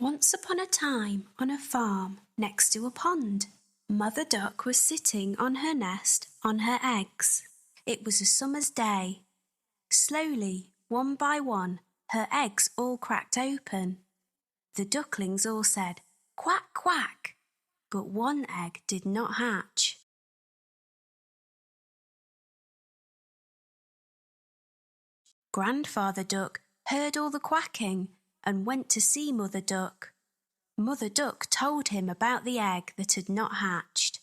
Once upon a time, on a farm next to a pond, Mother Duck was sitting on her nest on her eggs. It was a summer's day. Slowly, one by one, her eggs all cracked open. The ducklings all said, "Quack, quack," but one egg did not hatch. Grandfather Duck heard all the quacking and went to see Mother Duck. Mother Duck told him about the egg that had not hatched.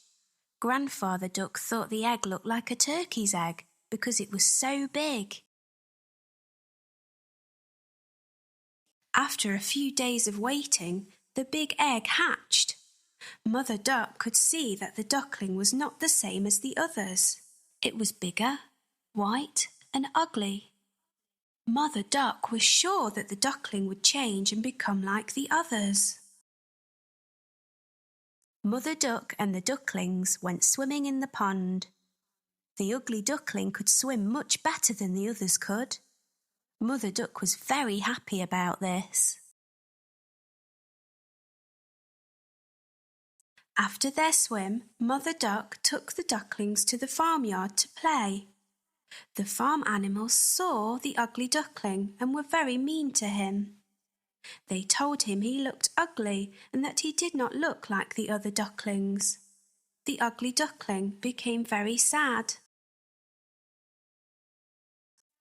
Grandfather Duck thought the egg looked like a turkey's egg because it was so big. After a few days of waiting, the big egg hatched. Mother Duck could see that the duckling was not the same as the others. It was bigger, white, and ugly. Mother Duck was sure that the duckling would change and become like the others. Mother Duck and the ducklings went swimming in the pond. The ugly duckling could swim much better than the others could. Mother Duck was very happy about this. After their swim, Mother Duck took the ducklings to the farmyard to play. The farm animals saw the ugly duckling and were very mean to him. They told him he looked ugly and that he did not look like the other ducklings. The ugly duckling became very sad.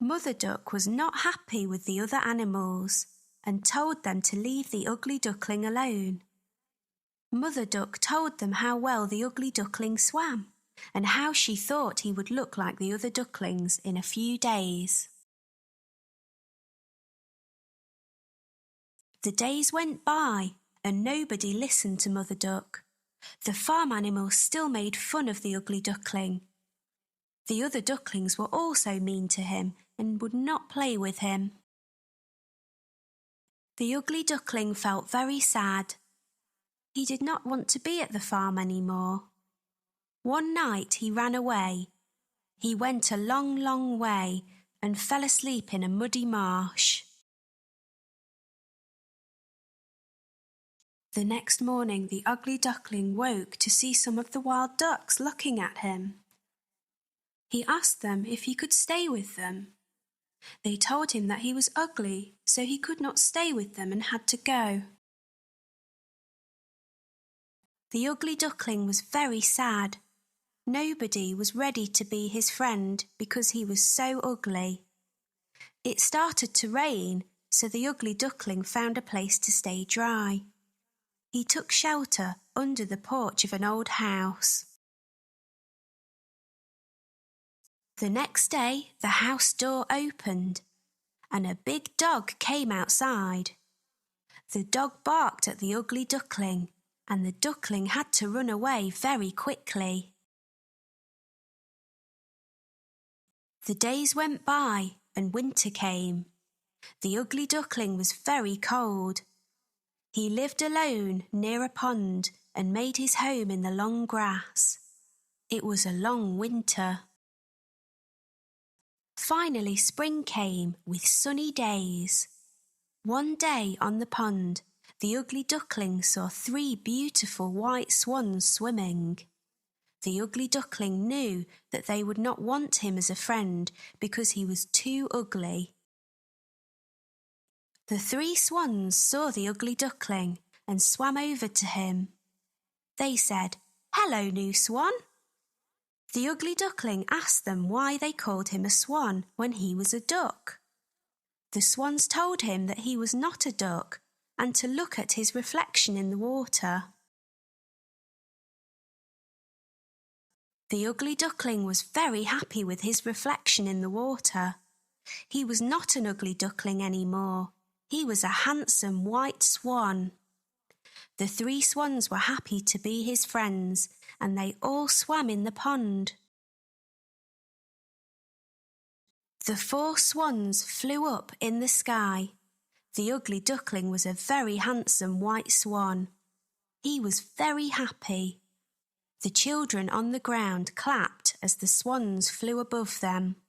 Mother Duck was not happy with the other animals and told them to leave the ugly duckling alone. Mother Duck told them how well the ugly duckling swam and how she thought he would look like the other ducklings in a few days. The days went by and nobody listened to Mother Duck. The farm animals still made fun of the ugly duckling. The other ducklings were also mean to him and would not play with him. The ugly duckling felt very sad. He did not want to be at the farm anymore. One night he ran away. He went a long, long way and fell asleep in a muddy marsh. The next morning the ugly duckling woke to see some of the wild ducks looking at him. He asked them if he could stay with them. They told him that he was ugly, so he could not stay with them and had to go. The ugly duckling was very sad. Nobody was ready to be his friend because he was so ugly. It started to rain, so the ugly duckling found a place to stay dry. He took shelter under the porch of an old house. The next day, the house door opened and a big dog came outside. The dog barked at the ugly duckling and the duckling had to run away very quickly. The days went by and winter came. The ugly duckling was very cold. He lived alone near a pond and made his home in the long grass. It was a long winter. Finally spring came with sunny days. One day on the pond, the ugly duckling saw 3 beautiful white swans swimming. The ugly duckling knew that they would not want him as a friend because he was too ugly. The 3 swans saw the ugly duckling and swam over to him. They said, "Hello, new swan." The ugly duckling asked them why they called him a swan when he was a duck. The swans told him that he was not a duck and to look at his reflection in the water. The ugly duckling was very happy with his reflection in the water. He was not an ugly duckling anymore. He was a handsome white swan. The 3 swans were happy to be his friends, and they all swam in the pond. The 4 swans flew up in the sky. The ugly duckling was a very handsome white swan. He was very happy. The children on the ground clapped as the swans flew above them.